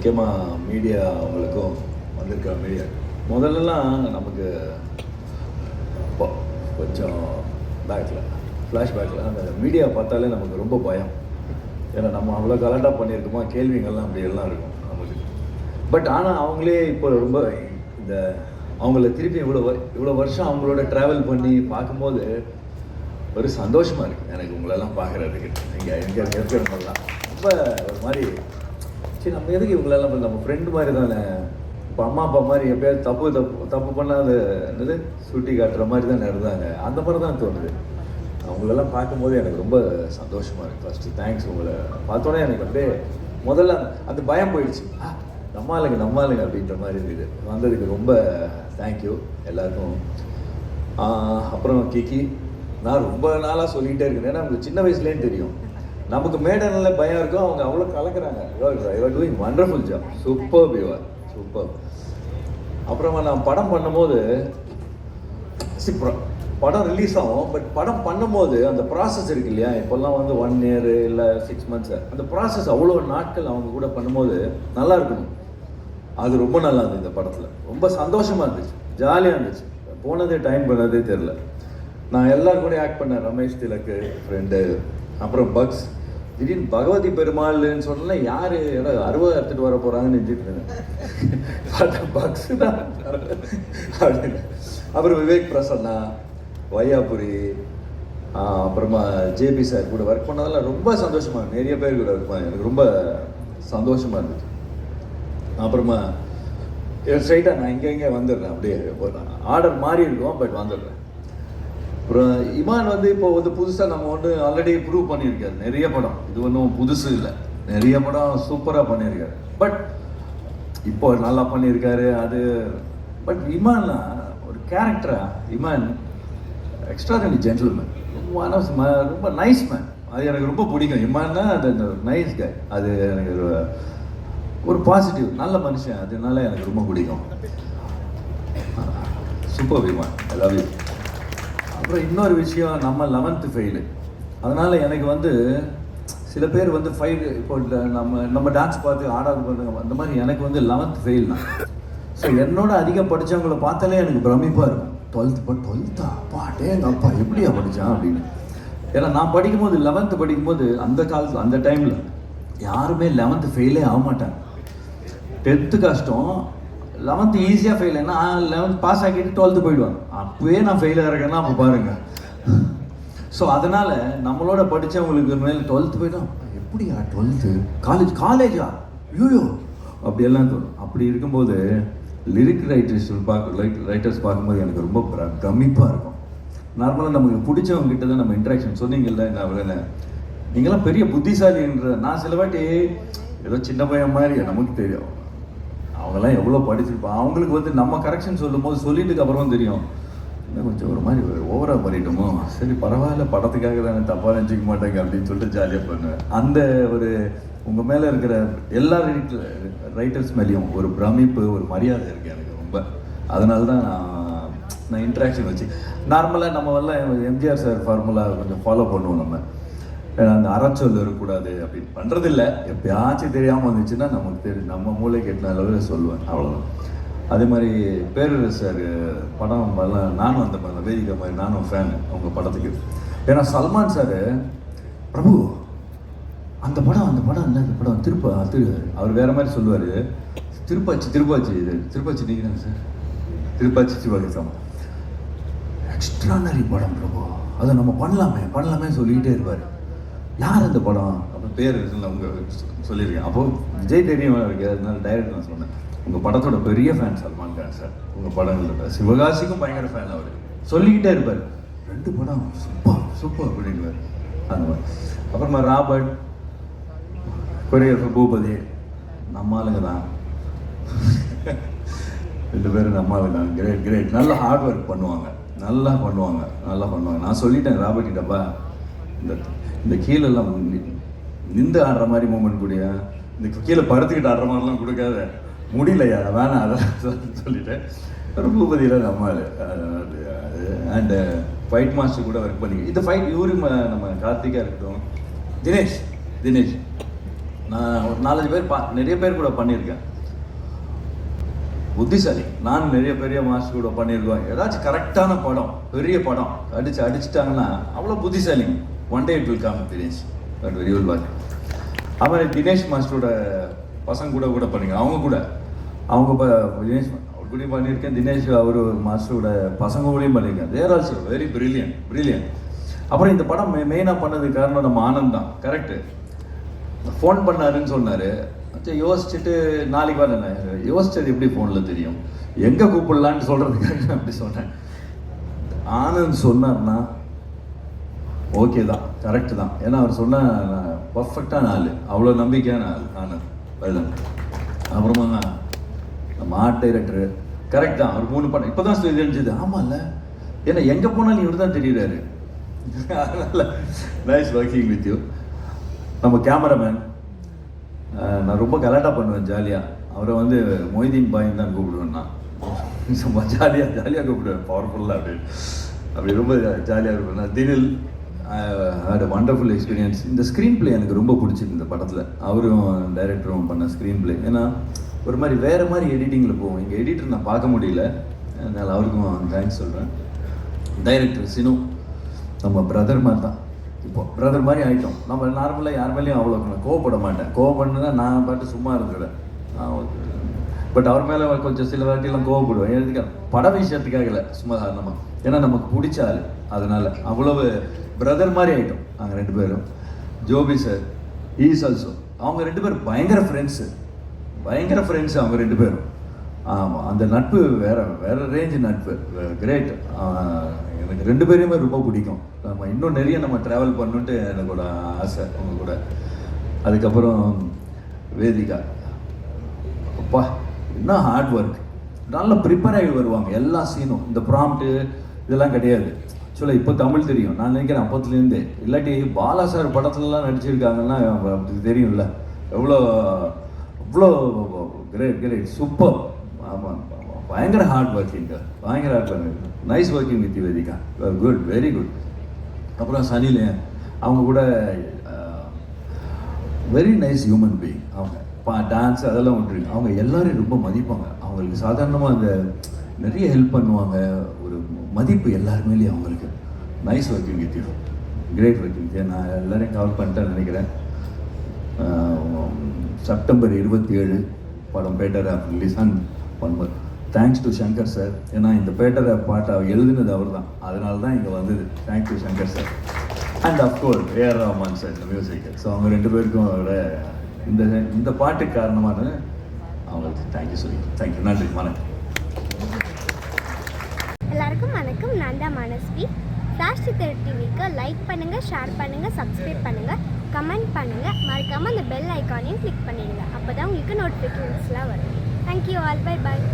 முக்கியமாக மீடியா அவங்களுக்கும் வந்திருக்க மீடியா முதல்லலாம் நமக்கு கொஞ்சம் ஃப்ளாஷ்பேக்கில் அந்த மீடியா பார்த்தாலே நமக்கு ரொம்ப பயம். ஏன்னா நம்ம அவ்வளோ கலண்டாக பண்ணியிருக்கோமா, கேள்விங்கள்லாம் அப்படியெல்லாம் இருக்கும் நமக்கு. பட் ஆனால் அவங்களே இப்போ ரொம்ப இந்த அவங்கள திருப்பி இவ்வளோ வருஷம் அவங்களோட ட்ராவல் பண்ணி பார்க்கும்போது ஒரு சந்தோஷமாக இருக்குது எனக்கு உங்களெல்லாம் பார்க்குறதுக்கு. நீங்கள் எங்கே இருக்கிறவங்கலாம் ரொம்ப ஒரு மாதிரி சரி நம்ம எதுக்கு இவங்களெல்லாம் நம்ம ஃப்ரெண்டு மாதிரி தானே. இப்போ அம்மா அப்பா மாதிரி எப்போயாவது தப்பு பண்ணால் என்னது சுட்டி காட்டுற மாதிரி தானே இருந்தாங்க. அந்த மாதிரி தான் தோணுது. அவங்களெல்லாம் பார்க்கும்போது எனக்கு ரொம்ப சந்தோஷமாக இருக்குது. First thanks. உங்களை பார்த்தோன்னே எனக்கு அப்படியே முதல்ல அந்த பயம் போயிடுச்சு. நம்ம ஆளுங்க அப்படின்ற மாதிரி இருக்குது. வந்ததுக்கு ரொம்ப தேங்க்யூ எல்லாருக்கும். அப்புறம் கிக்கி, நான் ரொம்ப நாளாக சொல்லிகிட்டே இருக்கேன். ஏன்னா அவங்க சின்ன வயசுலேன்னு தெரியும். நமக்கு மேடை நல்ல பயம் இருக்கும், அவங்க அவ்வளோ கலக்குறாங்க. You're doing wonderful job. Super you're super. அப்புறமா நான் படம் பண்ணும்போது படம் ரிலீஸ் ஆகும். பட் படம் பண்ணும்போது அந்த ப்ராசஸ் இருக்கு இல்லையா, இப்போல்லாம் வந்து 1 year இல்லை 6 months அந்த ப்ராசஸ் அவ்வளோ நாட்கள் அவங்க கூட பண்ணும்போது நல்லா இருக்கணும். அது ரொம்ப நல்லா இருந்தது. இந்த படத்தில் ரொம்ப சந்தோஷமாக இருந்துச்சு, ஜாலியாக இருந்துச்சு. போனதே டைம் பண்ணதே தெரில. நான் எல்லாரும் கூட ஆக்ட் பண்ணேன். ரமேஷ் திலக்கு ஃப்ரெண்டு, அப்புறம் பக்ஸ். திடீர்னு பகவதி பெருமாள்னு சொன்னா யார் அறுபது எடுத்துகிட்டு வர போகிறாங்கன்னு நினச்சிட்டு இருந்தேன். பக்ஸ் தான் அப்படின்னு. அப்புறம் விவேக் பிரசன்னா, வையாபுரி, அப்புறமா ஜேபி சார் கூட ஒர்க் பண்ணதெல்லாம் ரொம்ப சந்தோஷமாக இருந்துச்சு. நிறைய பேர் கூட ஒர்க் பண்ண எனக்கு ரொம்ப சந்தோஷமாக இருந்துச்சு. அப்புறமா ஸ்ட்ரைட்டாக நான் இங்கே வந்துடுறேன். அப்படியே ஆர்டர் மாறி இருக்கும், பட் வந்துடுறேன். அப்புறம் இமான் வந்து இப்போ வந்து புதுசாக நம்ம வந்து ஆல்ரெடி ப்ரூவ் பண்ணியிருக்காரு. நிறைய படம், இது ஒன்றும் புதுசு இல்லை, நிறைய படம் சூப்பராக பண்ணியிருக்காரு. பட் இப்போ நல்லா பண்ணியிருக்காரு அது. பட் இமான்னா ஒரு கேரக்டரா, இமான் எக்ஸ்ட்ராடனரி ஜென்டில்மேன், ரொம்ப நைஸ் மேன். அது எனக்கு ரொம்ப பிடிக்கும். இமான்னா அது நைஸ் கை, அது எனக்கு ஒரு பாசிட்டிவ் நல்ல மனுஷன். அதனால எனக்கு ரொம்ப பிடிக்கும். Super Imman, I love you. அப்புறம் இன்னொரு விஷயம், நம்ம 11th ஃபெயிலு. அதனால் எனக்கு வந்து சில பேர் வந்து இப்போ நம்ம டான்ஸ் பார்த்து ஆடாது பண்ணுங்க அந்த மாதிரி. எனக்கு வந்து 11th ஃபெயில் தான். ஸோ என்னோட அதிகம் படித்தவங்களை பார்த்தாலே எனக்கு பிரமிப்பாக இருக்கும். 12th அப்பாட்டே எங்கள் அப்பா எப்படியா படித்தான் அப்படின்னு. ஏன்னா நான் படிக்கும்போது 11th படிக்கும்போது அந்த காலத்தில் அந்த டைமில் யாருமே 11th ஃபெயிலே ஆக மாட்டாங்க. 10th கஷ்டம், 11th ஈஸியாக ஃபெயில். ஏன்னா 11th பாஸ் ஆக்கிட்டு 12th போயிடுவாங்க. அப்போவே நான் ஃபெயில் ஆகிறேன்னா அப்போ பாருங்கள். ஸோ அதனால் நம்மளோட படித்தவங்களுக்கு மேலே 12th போயிடும். எப்படியா 12th காலேஜா ஐயோ அப்படியெல்லாம் தோணும். அப்படி இருக்கும்போது லிரிக் ரைட்டர்ஸ் பார்க்கும்போது எனக்கு ரொம்ப பிரமிப்பாக இருக்கும். நார்மலாக நமக்கு பிடிச்சவங்க கிட்ட தான் நம்ம இன்ட்ராக்ஷன். சொன்னீங்கல்ல நான் நீங்களாம் பெரிய புத்திசாலின்ற. நான் சில வாட்டி ஏதோ சின்ன பையன் மாதிரி நமக்கு தெரியும். அவங்கெல்லாம் எவ்வளோ படிச்சிருப்பான். அவங்களுக்கு வந்து நம்ம கரெக்ஷன் சொல்லும் போது சொல்லிட்டுக்கு அப்புறம் தெரியும் இன்னும் கொஞ்சம் ஒரு மாதிரி ஓவராக பண்ணிட்டோமோ, சரி பரவாயில்ல படத்துக்காக தானே தப்பாக நினச்சிக்க மாட்டேங்க அப்படின்னு சொல்லிட்டு ஜாலியாக பண்ணுவேன். அந்த ஒரு உங்கள் மேலே இருக்கிற எல்லா ரைட்டர்ஸ் மேலேயும் ஒரு பிரமிப்பு, ஒரு மரியாதை இருக்குது எனக்கு ரொம்ப. அதனால தான் நான் இன்ட்ராக்ஷன் வச்சு நார்மலாக நம்ம எல்லாம் எம்ஜிஆர் சார் ஃபார்முலா கொஞ்சம் ஃபாலோ பண்ணுவோம். நம்ம அந்த அறச்சொல் இருக்கக்கூடாது அப்படின்னு பண்ணுறதில்ல. எப்பயாச்சும் தெரியாமல் வந்துச்சுன்னா நமக்கு தெரியும், நம்ம மூளைக்கு எட்டின அளவில் சொல்லுவேன், அவ்வளோதான். அதே மாதிரி பேரரசு சார் படம் எல்லாம் நானும் அந்த மாதிரி வேதிக்கை மாதிரி நானும் ஃபேன் அவங்க படத்துக்கு. ஏன்னா சல்மான் சார் பிரபு அந்த படம் இல்லை, இந்த படம் அவர் வேறு மாதிரி சொல்லுவார். திருப்பாச்சி இது திருப்பாச்சி நீங்கள் சார், திருப்பாச்சி சிவகாசம் எக்ஸ்ட்ரானரி படம் பிரபு, அதை நம்ம பண்ணலாமே சொல்லிக்கிட்டே இருப்பார். யார் அந்த படம் அப்புறம் பேர் அவங்க சொல்லியிருக்கேன். அப்போது விஜய் தெரியும் இருக்கு, அதனால டைரக்ட் நான் சொன்னேன். உங்கள் படத்தோட பெரிய ஃபேன் சல்மான் கான் சார். உங்கள் படங்கள் சிவகாசிக்கும் பயங்கர ஃபேன். அவர் சொல்லிக்கிட்டே இருப்பார் 2 படம் சூப்பர் அப்படின்வார் அந்த மாதிரி. அப்புறமா ராபர்ட், கொரியோகிராஃபர் பூபதி, நம்ம ஆளுங்க தான் 2 பேரும் நம்ம ஆளுங்க தான். கிரேட். நல்லா ஹார்ட் ஒர்க் பண்ணுவாங்க, நல்லா பண்ணுவாங்க. நான் சொல்லிட்டேன் ராபர்ட் கிட்டப்பா, இந்த கீழெல்லாம் நின்று ஆடுற மாதிரி மூமெண்ட் கூடிய, இந்த கீழே படுத்துக்கிட்டு ஆடுற மாதிரிலாம் கொடுக்காத, முடியலையா வேணாம் அதெல்லாம் சொல்லிட்டேன். பூபதியில் நம்ம அண்டு ஃபைட் மாஸ்டர் கூட ஒர்க் பண்ணி இந்த ஃபைட் இவரு நம்ம கார்த்திகா இருக்கட்டும், தினேஷ் நான் ஒரு 4-5 பேர் நிறைய பேர் கூட பண்ணியிருக்கேன். புத்திசாலி. நான் நிறைய பெரிய மாஸ்டர் கூட பண்ணியிருக்கோம். ஏதாச்சும் கரெக்டான படம், பெரிய படம் அடிச்சிட்டாங்கன்னா அவ்வளோ புத்திசாலி. One day it will come Dinesh, but very will watch. அதுமாதிரி தினேஷ் மாஸ்டரோட பசங்க கூட பண்ணியிருக்கேன். அவங்க தினேஷ் அவர் கூடயும் பண்ணியிருக்கேன். தினேஷ் அவர் மாஸ்டரோட பசங்க கூடயும் பண்ணியிருக்கேன். தேர் ஆல்சோ வெரி பிரில்லியன்ட். அப்புறம் இந்த படம் மெயினாக பண்ணதுக்கு காரணம் நம்ம ஆனந்த் தான். கரெக்டு. ஃபோன் பண்ணாருன்னு சொன்னார். யோசிச்சுட்டு நாளைக்கு வரல, யோசிச்சது எப்படி ஃபோனில் தெரியும், எங்கே கூப்பிடலான்னு சொல்கிறதுக்காக அப்படி சொன்னேன். ஆனந்த் சொன்னார்னா ஓகே தான், கரெக்டு தான். ஏன்னா அவர் சொன்ன பர்ஃபெக்டான ஆள், அவ்வளோ நம்பிக்கையான ஆள் ஆனந்த். அதுதான். அப்புறமா நம்ம ஆர்ட் டைரக்டரு கரெக்ட் தான். அவர் 3 படம் இப்போ தான் தெரிஞ்சது. ஆமாம்ல, ஏன்னா எங்கே போனாலும் இவர் தான் தெரியுறாரு. அதனால் நைஸ் ஒர்க்கிங் வித் யூ. நம்ம கேமராமேன், நான் ரொம்ப கலாட்டா பண்ணுவேன் ஜாலியாக. அவரை மொய்தீன் பாயின்னு தான் கூப்பிடுவேன். நான் சும்மா ஜாலியாக கூப்பிடுவேன், பவர்ஃபுல்லாக அப்படி ரொம்ப ஜாலியாக இருப்பேன். நான் தினில் ஹேட் அ வண்டர்ஃபுல் எக்ஸ்பீரியன்ஸ். இந்த ஸ்க்ரீன் பிளே எனக்கு ரொம்ப பிடிச்சிருக்கு இந்த படத்தில். அவரும் டைரக்டரும் பண்ண ஸ்க்ரீன் பிளே. ஏன்னா ஒரு மாதிரி வேறு மாதிரி எடிட்டிங்கில் போவோம். எங்கள் எடிட்டர் நான் பார்க்க முடியல, அதனால் அவருக்கும் தேங்க்ஸ் சொல்கிறேன். டைரக்டர் சினு நம்ம பிரதர் மாதிரி தான். இப்போ பிரதர் மாதிரி ஆகிட்டோம். நம்ம நார்மலாக யார் மேலேயும் அவ்வளோ கோவப்பட மாட்டேன். கோவப்படணுன்னா நான் பாட்டு சும்மா இருக்கிறேன். பட் அவர் மேலே கொஞ்சம் சில வாட்டியெல்லாம் கோவப்படுவேன். எதுக்கு பட விஷயத்துக்காக இல்லை, சும்மா சாதாரணமாக. ஏன்னா நமக்கு பிடிச்ச ஆள், அதனால் அவ்வளவு பிரதர் மாதிரி ஆகிட்டோம் நாங்கள் 2 பேரும். Joby sir is also. அவங்க 2 பேரும் பயங்கர ஃப்ரெண்ட்ஸு அவங்க 2 பேரும். ஆமாம், அந்த நட்பு வேறு ரேஞ்சு நட்பு. கிரேட். எனக்கு 2 பேரையுமே ரொம்ப பிடிக்கும். நம்ம இன்னும் நிறைய ட்ராவல் பண்ணணுன்ட்டு எனக்கு ஒரு ஆசை அவங்க கூட. அதுக்கப்புறம் வேதிகா, அப்பா என்ன ஹார்ட் ஒர்க். நல்லா ப்ரிப்பேர் ஆகி வருவாங்க எல்லா சீனும். இந்த ப்ராம்ப்ட்டு இதெல்லாம் கிடையாது. ஆக்சுவலாக இப்போ தமிழ் தெரியும் நான் நினைக்கிறேன் அப்பத்துலேருந்தே. இல்லாட்டி பாலா சார் படத்துலலாம் நடிச்சிருக்காங்கன்னா அப்படி தெரியும்ல. அவ்வளோ கிரேட் சூப்பர். ஆமாம், பயங்கர ஹார்ட் ஒர்க்கிங்க, nice working with Vedika. Good, very good. அப்புறம் சனிலே அவங்க கூட வெரி நைஸ் ஹியூமன் பீயிங். அவங்க டான்ஸ் அதெல்லாம் விட்டுருக்கு. அவங்க எல்லாரையும் ரொம்ப மதிப்பாங்க. அவங்களுக்கு சாதாரணமாக அந்த நிறைய ஹெல்ப் பண்ணுவாங்க. ஒரு மதிப்பு எல்லாருமேலேயும் அவங்களுக்கு. Nice working with you, great working. நான் எல்லோரையும் கவர் பண்ணிட்டேன்னு நினைக்கிறேன். செப்டம்பர் 27 படம் பேட்டர் ஆப் release. And one more thanks to Shankar sir. ஏன்னா இந்த பேட்டர் ஆப் பாட்டை எழுதுனது அவர் தான், அதனால தான் இங்கே வந்தது. Thanks to Shankar sir. And of course A R Rahman sir இந்த மியூசிக். ஸோ அவங்க 2 பேருக்கும் அவரோட இந்த பாட்டுக்கு காரணமான அவங்களுக்கு தேங்க்யூ சொல்லி தேங்க்யூ. நன்றி, வணக்கம். எல்லாருக்கும் வணக்கம். நான் தான் மனஸ்வி. ஃப்ளாஷ் சித்தர் டிவிக்கு லைக் பண்ணுங்கள், ஷேர் பண்ணுங்கள், சப்ஸ்கிரைப் பண்ணுங்கள், கமெண்ட் பண்ணுங்கள். மறக்காமல் அந்த பெல் ஐக்கானையும் கிளிக் பண்ணிடுங்க. அப்போ தான் உங்களுக்கு நோட்டிஃபிகேஷன்ஸ்லாம் வரும். Thank you all. Bye bye.